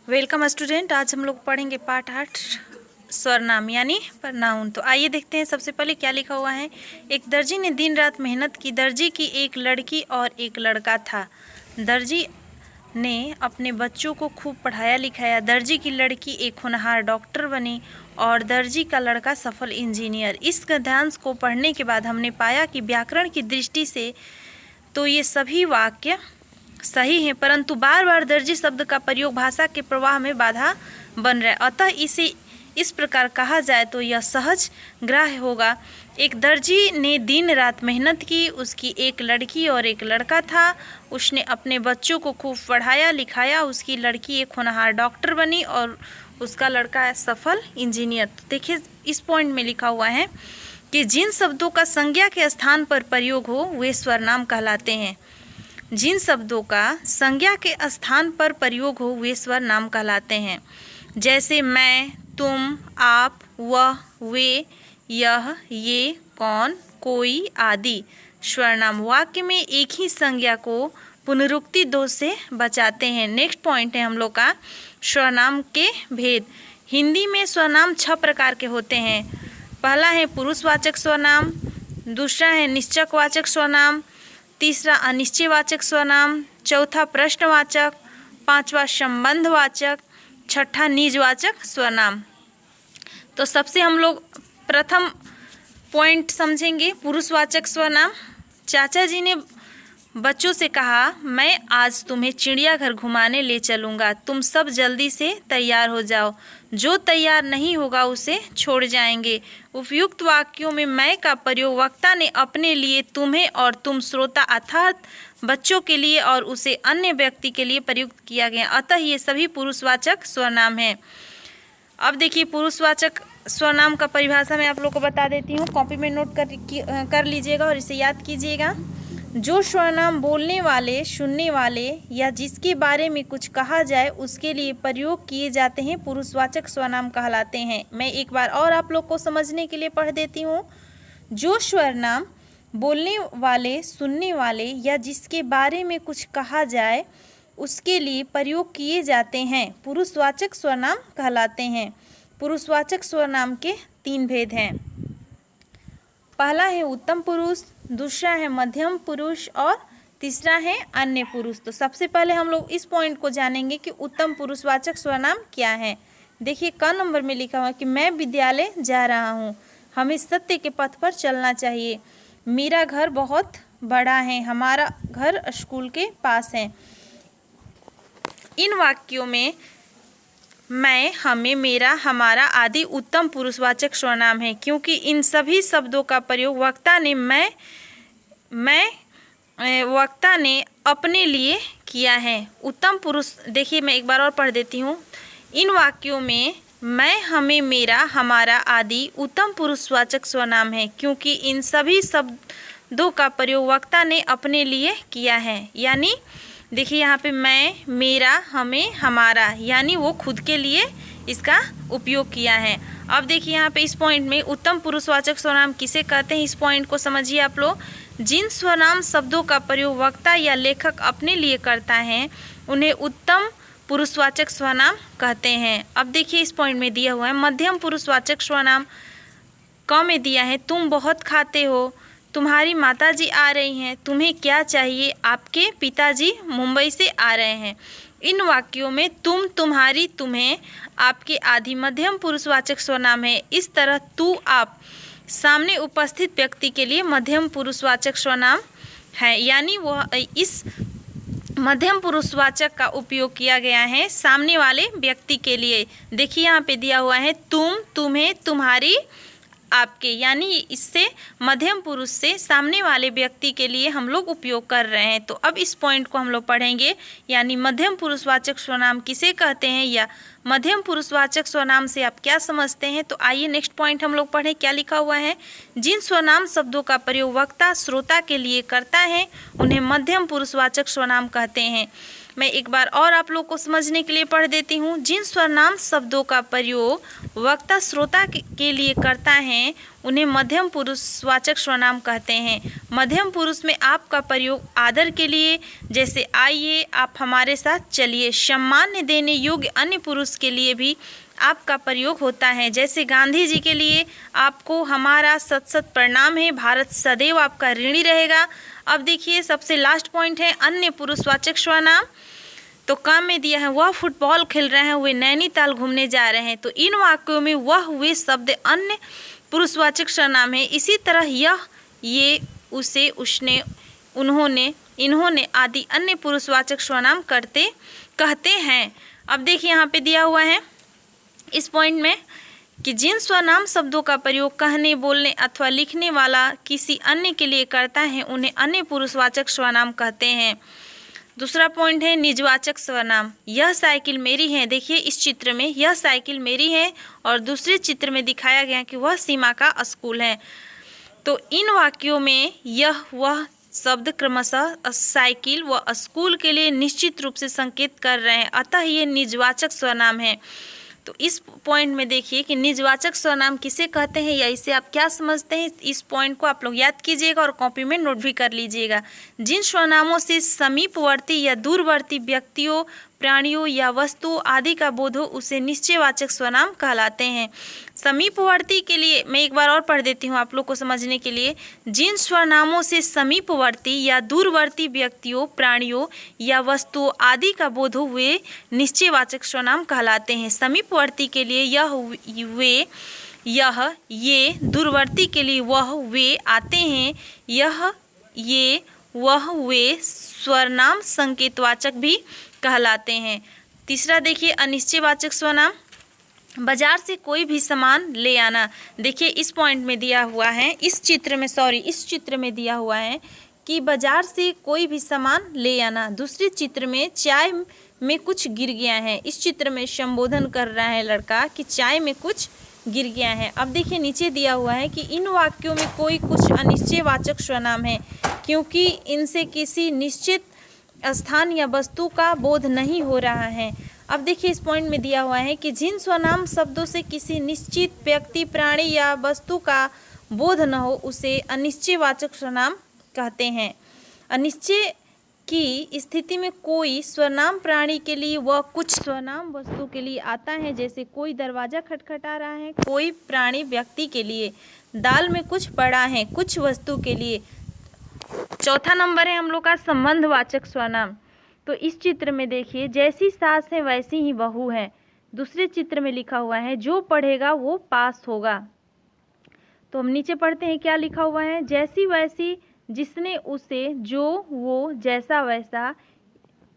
Welcome student. आज हम लोग पढ़ेंगे पाठ 8 स्वरनाम यानी प्रनाउन। तो आइए देखते हैं सबसे पहले क्या लिखा हुआ है। एक दर्जी ने दिन रात मेहनत की। दर्जी की एक लड़की और एक लड़का था। दर्जी ने अपने बच्चों को खूब पढ़ाया लिखाया। दर्जी की लड़की एक होनहार डॉक्टर बनी और दर्जी का लड़का सफल इंजीनियर। इस गद्यांश को पढ़ने के बाद हमने पाया कि व्याकरण की दृष्टि से तो ये सभी वाक्य सही है, परंतु बार बार दर्जी शब्द का प्रयोग भाषा के प्रवाह में बाधा बन रहा है। अतः इसे इस प्रकार कहा जाए तो यह सहज ग्राह्य होगा। एक दर्जी ने दिन रात मेहनत की। उसकी एक लड़की और एक लड़का था। उसने अपने बच्चों को खूब पढ़ाया लिखाया। उसकी लड़की एक होनहार डॉक्टर बनी और उसका लड़का सफल इंजीनियर। तो देखिए इस पॉइंट में लिखा हुआ है कि जिन शब्दों का संज्ञा के स्थान पर प्रयोग हो वे स्वरनाम कहलाते हैं। जिन शब्दों का संज्ञा के स्थान पर प्रयोग हो वे स्वरनाम कहलाते हैं। जैसे मैं, तुम, आप, वह, वे, यह, ये, कौन, कोई आदि स्वरनाम वाक्य में एक ही संज्ञा को पुनरुक्ति दोष से बचाते हैं। नेक्स्ट पॉइंट है हम लोग का स्वरनाम के भेद। हिंदी में स्वरनाम 6 प्रकार के होते हैं। पहला है पुरुषवाचक स्वरनाम, दूसरा है निश्चकवाचक स्वरनाम, तीसरा अनिश्चयवाचक स्वरनाम, चौथा प्रश्नवाचक, पांचवा संबंधवाचक, छठा निजवाचक स्वरनाम। तो सबसे हम लोग प्रथम पॉइंट समझेंगे पुरुषवाचक स्वरनाम। चाचा जी ने बच्चों से कहा, मैं आज तुम्हें चिड़ियाघर घुमाने ले चलूँगा, तुम सब जल्दी से तैयार हो जाओ, जो तैयार नहीं होगा उसे छोड़ जाएंगे। उपयुक्त वाक्यों में मैं का प्रयोग वक्ता ने अपने लिए, तुम्हें और तुम श्रोता अर्थात बच्चों के लिए और उसे अन्य व्यक्ति के लिए प्रयुक्त किया गया। अतः ये सभी पुरुषवाचक स्वरनाम हैं। अब देखिए पुरुषवाचक स्वरनाम का परिभाषा मैं आप लोग को बता देती हूँ। कॉपी में नोट कर लीजिएगा और इसे याद कीजिएगा। जो स्वरनाम बोलने वाले, सुनने वाले या जिसके बारे में कुछ कहा जाए उसके लिए प्रयोग किए जाते हैं पुरुषवाचक स्वरनाम कहलाते हैं। मैं एक बार और आप लोग को समझने के लिए पढ़ देती हूँ। जो स्वरनाम बोलने वाले, सुनने वाले या जिसके बारे में कुछ कहा जाए उसके लिए प्रयोग किए जाते हैं पुरुषवाचक स्वरनाम कहलाते हैं। पुरुषवाचक स्वरनाम के 3 भेद हैं। पहला है उत्तम पुरुष, दूसरा है मध्यम पुरुष और तीसरा है अन्य पुरुष। तो सबसे पहले हम लोग इस पॉइंट को जानेंगे कि उत्तम पुरुषवाचक स्वरनाम क्या है। देखिए क नंबर में लिखा हुआ है कि मैं विद्यालय जा रहा हूँ, हमें सत्य के पथ पर चलना चाहिए, मेरा घर बहुत बड़ा है, हमारा घर स्कूल के पास है। इन वाक्यों में मैं, हमें, मेरा, हमारा आदि उत्तम पुरुषवाचक स्वरनाम है, क्योंकि इन सभी शब्दों का प्रयोग वक्ता ने अपने लिए किया है। उत्तम पुरुष, देखिए मैं एक बार और पढ़ देती हूँ। इन वाक्यों में मैं, हमें, मेरा, हमारा आदि उत्तम पुरुषवाचक स्वरनाम है, क्योंकि इन सभी शब्दों का प्रयोग वक्ता ने अपने लिए किया है। यानी देखिए यहाँ पे मैं, मेरा, हमें, हमारा, यानी वो खुद के लिए इसका उपयोग किया है। अब देखिए यहाँ पे इस पॉइंट में उत्तम पुरुषवाचक स्वरनाम किसे कहते हैं, इस पॉइंट को समझिए आप लोग। जिन स्वरनाम शब्दों का प्रयोग वक्ता या लेखक अपने लिए करता है उन्हें उत्तम पुरुषवाचक स्वरनाम कहते हैं। अब देखिए इस पॉइंट में दिया हुआ है मध्यम पुरुषवाचक स्वरनाम। क में दिया है तुम बहुत खाते हो, तुम्हारी माताजी आ रही हैं, तुम्हें क्या चाहिए, आपके पिताजी मुंबई से आ रहे हैं। इन वाक्यों में तुम, तुम्हारी, तुम्हें, आपके आदि मध्यम पुरुषवाचक स्वरनाम है। इस तरह तू, आप सामने उपस्थित व्यक्ति के लिए मध्यम पुरुषवाचक स्वरनाम है, यानी वह इस मध्यम पुरुषवाचक का उपयोग किया गया है सामने वाले व्यक्ति के लिए। देखिए यहाँ पे दिया हुआ है तुम, तुम्हें, तुम्हारी, आपके, यानी इससे मध्यम पुरुष से सामने वाले व्यक्ति के लिए हम लोग उपयोग कर रहे हैं। तो अब इस पॉइंट को हम लोग पढ़ेंगे, यानी मध्यम पुरुषवाचक स्वरनाम किसे कहते हैं या मध्यम पुरुषवाचक स्वरनाम से आप क्या समझते हैं। तो आइए नेक्स्ट पॉइंट हम लोग पढ़ें। क्या लिखा हुआ है, जिन स्वरनाम शब्दों का प्रयोग वक्ता श्रोता के लिए करता है उन्हें मध्यम पुरुषवाचक स्वरनाम कहते हैं। मैं एक बार और आप लोग को समझने के लिए पढ़ देती हूँ। जिन स्वरनाम शब्दों का प्रयोग वक्ता श्रोता के लिए करता है उन्हें मध्यम पुरुषवाचक स्वरनाम कहते हैं। मध्यम पुरुष में आप का प्रयोग आदर के लिए, जैसे आइए, आप हमारे साथ चलिए, सम्मान देने योग्य अन्य पुरुष के लिए भी आपका प्रयोग होता है, जैसे गांधी जी के लिए आपको हमारा सत सत प्रणाम है, भारत सदैव आपका ऋणी रहेगा। अब देखिए सबसे लास्ट पॉइंट है अन्य पुरुषवाचक स्वरनाम। तो काम में दिया है वह फुटबॉल खेल रहे हैं, वे नैनीताल घूमने जा रहे हैं। तो इन वाक्यों में वह वे शब्द अन्य पुरुषवाचक सर्वनाम है। इसी तरह यह, ये, उसे, उसने, उन्होंने, इन्होंने आदि अन्य पुरुषवाचक सर्वनाम कहते हैं। अब देखिए यहाँ पे दिया हुआ है इस पॉइंट में कि जिन स्वनाम शब्दों का प्रयोग कहने, बोलने अथवा लिखने वाला किसी अन्य के लिए करता है उन्हें अन्य पुरुषवाचक स्वनाम कहते हैं। दूसरा पॉइंट है निजवाचक स्वनाम। यह साइकिल मेरी है। देखिए इस चित्र में यह साइकिल मेरी है और दूसरे चित्र में दिखाया गया कि वह सीमा का स्कूल है। तो इन वाक्यों में यह वह शब्द क्रमशः साइकिल व स्कूल के लिए निश्चित रूप से संकेत कर रहे हैं, अतः ये निजवाचक स्वनाम है। तो इस पॉइंट में देखिए कि निजवाचक स्वनाम किसे कहते हैं या इसे आप क्या समझते हैं, इस पॉइंट को आप लोग याद कीजिएगा और कॉपी में नोट भी कर लीजिएगा। जिन स्वनामों से समीपवर्ती या दूरवर्ती व्यक्तियों, प्राणियों या वस्तुओं आदि का बोध हो उसे निश्चयवाचक स्वनाम कहलाते हैं। समीपवर्ती के लिए मैं एक बार और पढ़ देती हूँ आप लोग को समझने के लिए। जिन स्वनामों से समीपवर्ती या दूरवर्ती व्यक्तियों, प्राणियों या वस्तुओं आदि का बोध हो वे निश्चयवाचक स्वनाम कहलाते हैं। समीपवर्ती के लिए यह, वे, यह, ये, दूरवर्ती के लिए वह, वे आते हैं। यह, ये, वह, वे स्वरनाम संकेतवाचक भी कहलाते हैं। तीसरा देखिए अनिश्चयवाचक स्वनाम। बाजार से कोई भी सामान ले आना। देखिए इस पॉइंट में दिया हुआ है, इस चित्र में दिया हुआ है कि बाजार से कोई भी सामान ले आना। दूसरे चित्र में चाय में कुछ गिर गया है। इस चित्र में संबोधन कर रहा है लड़का कि चाय में कुछ गिर गया है। अब देखिए नीचे दिया हुआ है कि इन वाक्यों में कोई कुछ अनिश्चयवाचक स्वनाम है क्योंकि इनसे किसी निश्चित स्थान या वस्तु का बोध नहीं हो रहा है। अब देखिए इस पॉइंट में दिया हुआ है कि जिन स्वनाम शब्दों से किसी निश्चित व्यक्ति, प्राणी या वस्तु का बोध न हो उसे अनिश्चयवाचक स्वनाम कहते हैं। अनिश्चय की स्थिति में कोई स्वनाम प्राणी के लिए व कुछ स्वनाम वस्तु के लिए आता है, जैसे कोई दरवाजा खटखटा रहा है, कोई प्राणी व्यक्ति के लिए, दाल में कुछ पड़ा है कुछ वस्तु के लिए। चौथा नंबर है हम लोग का संबंधवाचक स्वनाम। तो इस चित्र में देखिए जैसी सास है वैसी ही बहू है। दूसरे चित्र में लिखा हुआ है जो पढ़ेगा वो पास होगा। तो हम नीचे पढ़ते हैं क्या लिखा हुआ है, जैसी वैसी, जिसने उसे, जो वो, जैसा वैसा,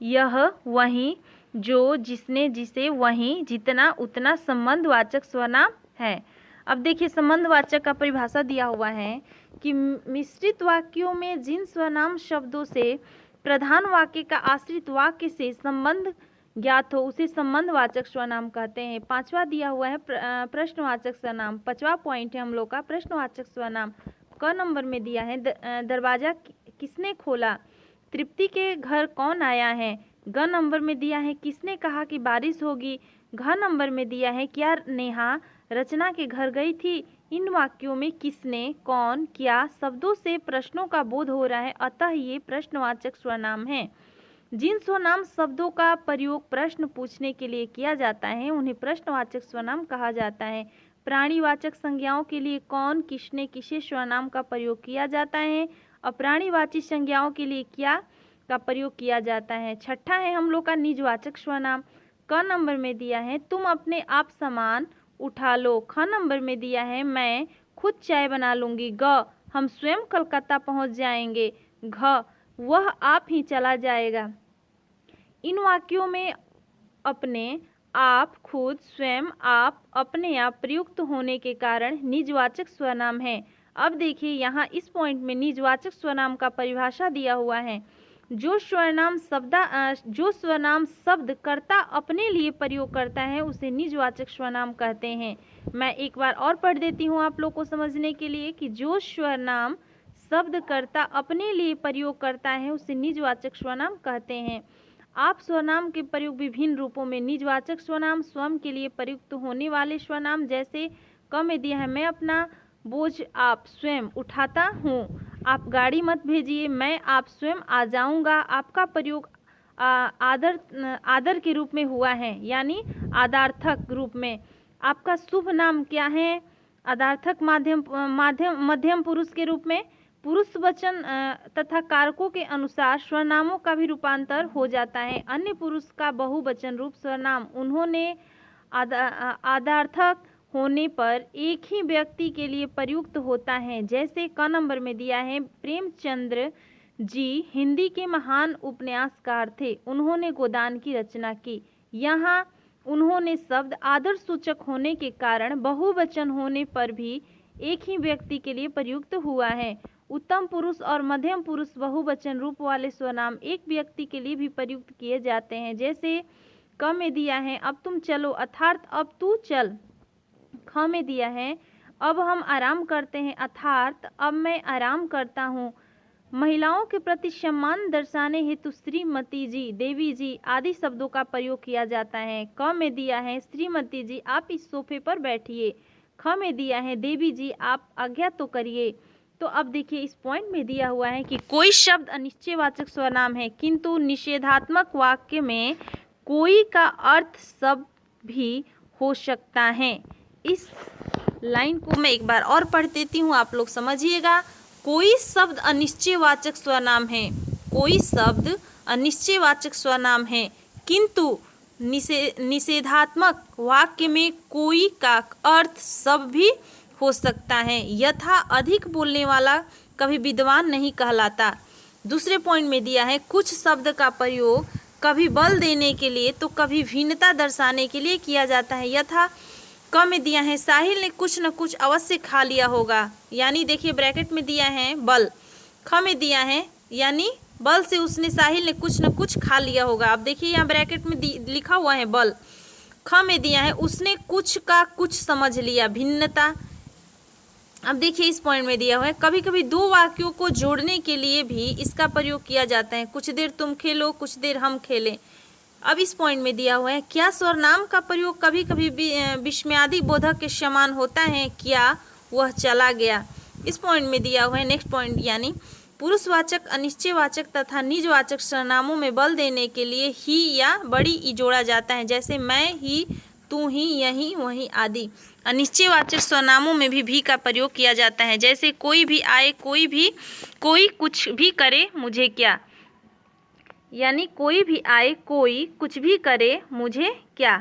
यह वही, जो जिसने जिसे, वही, जितना उतना संबंधवाचक स्वनाम है। अब देखिए संबंधवाचक का परिभाषा दिया हुआ है कि मिश्रित वाक्यों में जिन स्वनाम शब्दों से प्रधान वाक्य का आश्रित वाक्य से संबंध ज्ञात हो उसे संबंधवाचक स्वनाम कहते हैं। पांचवा दिया हुआ है प्रश्नवाचक स्वनाम। पांचवा पॉइंट है हम लोग का प्रश्नवाचक स्वनाम। क नंबर में दिया है दरवाजा किसने खोला, तृप्ति के घर कौन आया है। ग नंबर में दिया है किसने कहा कि बारिश होगी। घ नंबर में दिया है क्या नेहा रचना के घर गई थी। इन वाक्यों में किसने, कौन, क्या शब्दों से प्रश्नों का बोध हो रहा है, अतः ये प्रश्नवाचक स्वनाम है। जिन स्वनाम शब्दों का प्रयोग प्रश्न पूछने के लिए किया जाता है उन्हें प्रश्नवाचक स्वनाम कहा जाता है। प्राणीवाचक संज्ञाओं के लिए कौन, किसने, किसे स्वनाम का प्रयोग किया जाता है। अप्राणीवाची संज्ञाओं के लिए क्या का प्रयोग किया जाता है। छठा है हम लोग का निजवाचक स्वनाम। क नंबर में दिया है तुम अपने आप सामान उठा लो। ख नंबर में दिया है मैं खुद चाय बना लूँगी। ग हम स्वयं कलकत्ता पहुँच जाएंगे। घ वह आप ही चला जाएगा। इन वाक्यों में अपने, आप, खुद, स्वयं, आप, अपने आप प्रयुक्त होने के कारण निजवाचक स्वनाम है। अब देखिए यहाँ इस पॉइंट में निजवाचक स्वनाम का परिभाषा दिया हुआ है। जो स्वनाम शब्द कर्ता अपने लिए प्रयोग करता है उसे निजवाचक स्वनाम कहते हैं। मैं एक बार और पढ़ देती हूँ आप लोग को समझने के लिए कि जो स्वनाम शब्द कर्ता अपने लिए प्रयोग करता है उसे निजवाचक स्वनाम कहते हैं। आप स्वनाम के प्रयोग विभिन्न रूपों में निजवाचक स्वनाम, स्वयं के लिए प्रयुक्त होने वाले स्वनाम, जैसे क में दिया है मैं अपना बोझ आप स्वयं उठाता हूँ, आप गाड़ी मत भेजिए, मैं आप स्वयं आ जाऊँगा। आपका प्रयोग आदर के रूप में हुआ है, यानी आदर्थक रूप में। आपका शुभ नाम क्या है? आदर्थक मध्यम पुरुष के रूप में। पुरुष वचन तथा कारकों के अनुसार स्वनामों का भी रूपांतर हो जाता है। अन्य पुरुष का बहुवचन रूप स्वनाम उन्होंने आदर्थक होने पर एक ही व्यक्ति के लिए प्रयुक्त होता है। जैसे क नंबर में दिया है प्रेमचंद्र जी हिंदी के महान उपन्यासकार थे, उन्होंने गोदान की रचना की। यहाँ उन्होंने शब्द आदर सूचक होने के कारण बहुवचन होने पर भी एक ही व्यक्ति के लिए प्रयुक्त हुआ है। उत्तम पुरुष और मध्यम पुरुष बहुवचन रूप वाले स्वनाम एक व्यक्ति के लिए भी प्रयुक्त किए जाते हैं। जैसे क में दिया है अब तुम चलो अर्थात अब तू चल। ख में दिया है अब हम आराम करते हैं अर्थात अब मैं आराम करता हूँ। महिलाओं के प्रति सम्मान दर्शाने हेतु श्रीमती जी, देवी जी आदि शब्दों का प्रयोग किया जाता है। क में दिया है श्रीमती जी आप इस सोफे पर बैठिए। ख में दिया है देवी जी आप आज्ञा तो करिए। तो अब देखिए इस पॉइंट में दिया हुआ है कि कोई शब्द अनिश्चयवाचक स्वनाम है, किंतु निषेधात्मक वाक्य में कोई का अर्थ सब भी हो सकता है। इस लाइन को मैं एक बार और पढ़ देती हूँ, आप लोग समझिएगा। कोई शब्द अनिश्चयवाचक स्वनाम है, कोई शब्द अनिश्चयवाचक स्वनाम है, किंतु निषेधात्मक वाक्य में कोई का अर्थ सब भी हो सकता है। यथा अधिक बोलने वाला कभी विद्वान नहीं कहलाता। दूसरे पॉइंट में दिया है कुछ शब्द का प्रयोग कभी बल देने के लिए तो कभी भिन्नता दर्शाने के लिए किया जाता है। यथा क में दिया है साहिल ने कुछ न कुछ अवश्य खा लिया होगा, यानी देखिए ब्रैकेट में दिया है बल। ख में दिया है यानी बल से उसने साहिल ने कुछ न कुछ खा लिया होगा। अब देखिए यहाँ ब्रैकेट में लिखा हुआ है बल। ख में दिया है उसने कुछ का कुछ समझ लिया, भिन्नता। अब देखिए इस पॉइंट में दिया हुआ है कभी कभी दो वाक्यों को जोड़ने के लिए भी इसका प्रयोग किया जाता है। कुछ देर तुम खेलो कुछ देर हम खेलें। अब इस पॉइंट में दिया हुआ है क्या स्वरनाम का प्रयोग कभी कभी विस्मयादि बोधक के समान होता है, क्या वह चला गया। इस पॉइंट में दिया हुआ है नेक्स्ट पॉइंट, यानी पुरुषवाचक अनिश्चयवाचक तथा निजवाचक सर्वनामों में बल देने के लिए ही या बड़ी ई जोड़ा जाता है। जैसे मैं ही, तू ही, यही, वही आदि। अनिश्चयवाचक सर्वनामों में भी का प्रयोग किया जाता है। जैसे कोई भी आए, कोई कुछ भी करे मुझे क्या, यानी कोई भी आए कोई कुछ भी करे मुझे क्या।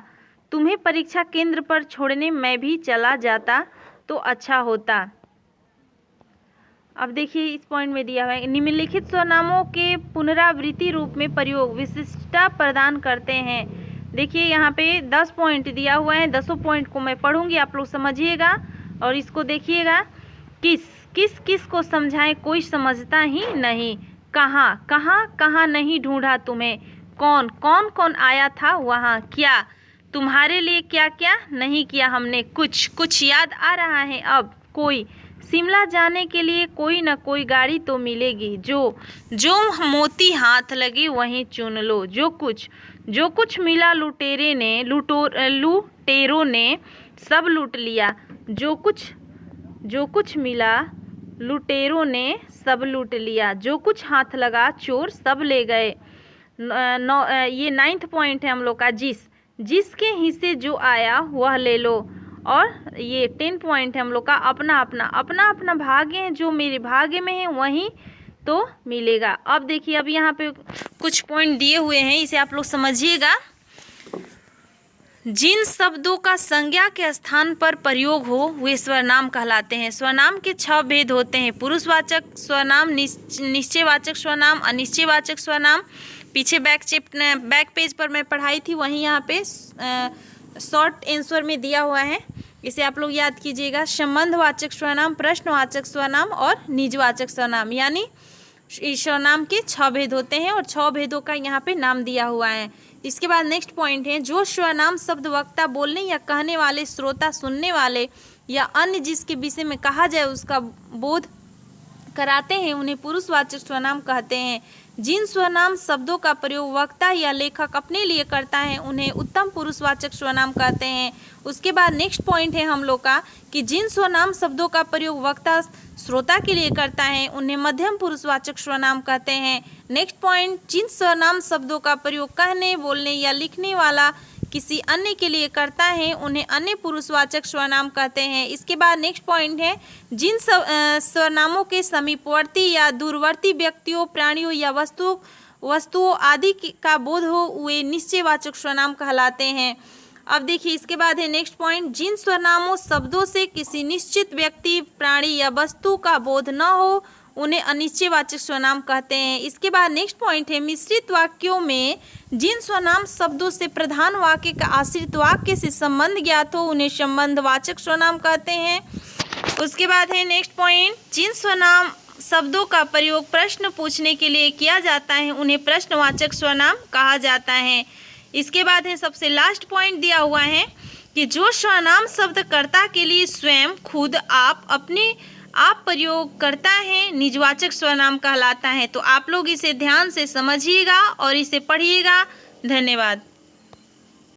तुम्हें परीक्षा केंद्र पर छोड़ने मैं भी चला जाता तो अच्छा होता। अब देखिए इस पॉइंट में दिया हुआ है निम्नलिखित स्वरनामों के पुनरावृत्ति रूप में प्रयोग विशिष्टता प्रदान करते हैं। देखिए यहाँ पे 10 पॉइंट दिया हुआ है, 10 पॉइंट को मैं पढ़ूंगी, आप लोग समझिएगा और इसको देखिएगा। किस को समझाएं कोई समझता ही नहीं। कहाँ नहीं ढूंढा तुम्हें। कौन आया था वहाँ। क्या तुम्हारे लिए क्या क्या नहीं किया हमने। कुछ याद आ रहा है अब। कोई शिमला जाने के लिए कोई न कोई गाड़ी तो मिलेगी। जो मोती हाथ लगे वहीं चुन लो। जो कुछ मिला लुटेरों ने सब लूट लिया। जो कुछ मिला लुटेरों ने सब लूट लिया। जो कुछ हाथ लगा चोर सब ले गए। ये 9th पॉइंट है हम लोग का। जिसके हिस्से जो आया वह ले लो। और ये 10 पॉइंट है हम लोग का अपना भाग्य है, जो मेरे भाग्य में है वहीं तो मिलेगा। अब देखिए अब यहाँ पे कुछ पॉइंट दिए हुए हैं, इसे आप लोग समझिएगा। जिन शब्दों का संज्ञा के स्थान पर प्रयोग हो वे स्वरनाम कहलाते हैं। स्वरनाम के 6 भेद होते हैं। पुरुषवाचक स्वरनाम, निश्चयवाचक स्वरनाम, अनिश्चयवाचक स्वरनाम। पीछे बैक पेज पर मैं पढ़ाई थी, वहीं यहाँ पे शॉर्ट आंसर में दिया हुआ है, इसे आप लोग याद कीजिएगा। संबंधवाचक स्वरनाम, प्रश्नवाचक स्वरनाम और निजवाचक स्वरनाम, यानी इस स्वरनाम के 6 भेद होते हैं और 6 भेदों का यहाँ पे नाम दिया हुआ है। इसके बाद नेक्स्ट पॉइंट है जो स्वरनाम शब्द वक्ता बोलने या कहने वाले, श्रोता सुनने वाले या अन्य जिसके विषय में कहा जाए उसका बोध कराते हैं उन्हें पुरुषवाचक स्वरनाम कहते हैं। जिन स्वनाम शब्दों का प्रयोग वक्ता या लेखक अपने लिए करता है उन्हें उत्तम पुरुषवाचक स्वनाम कहते हैं। उसके बाद नेक्स्ट पॉइंट है हम लोग का कि जिन स्वनाम शब्दों का प्रयोग वक्ता श्रोता के लिए करता है उन्हें मध्यम पुरुषवाचक स्वनाम कहते हैं। नेक्स्ट पॉइंट, जिन स्वनाम शब्दों का प्रयोग कहने, बोलने या लिखने वाला किसी अन्य के लिए करता है उन्हें अन्य पुरुषवाचक स्वनाम कहते हैं। इसके बाद नेक्स्ट पॉइंट है, जिन स्वनामों के समीपवर्ती या दूरवर्ती व्यक्तियों, प्राणियों या वस्तुओं आदि का बोध हो वे निश्चयवाचक स्वनाम कहलाते हैं। अब देखिए इसके बाद है नेक्स्ट पॉइंट, जिन स्वनामों शब्दों से किसी निश्चित व्यक्ति, प्राणी या वस्तु का बोध न हो उन्हें अनिश्चयवाचक स्वनाम कहते हैं। इसके बाद नेक्स्ट पॉइंट है, मिश्रित वाक्यों में जिन स्वनाम शब्दों से प्रधान वाक्य का आश्रित वाक्य से संबंध ज्ञात हो उन्हें संबंधवाचक स्वनाम कहते हैं। उसके बाद है नेक्स्ट पॉइंट, जिन स्वनाम शब्दों का प्रयोग प्रश्न पूछने के लिए किया जाता है उन्हें प्रश्नवाचक स्वनाम कहा जाता है। इसके बाद है सबसे लास्ट पॉइंट दिया हुआ है कि जो स्वनाम शब्द कर्ता के लिए स्वयं, खुद, अपने आप प्रयोग करता है निजवाचक स्वनाम कहलाता है। तो आप लोग इसे ध्यान से समझिएगा और इसे पढ़िएगा। धन्यवाद।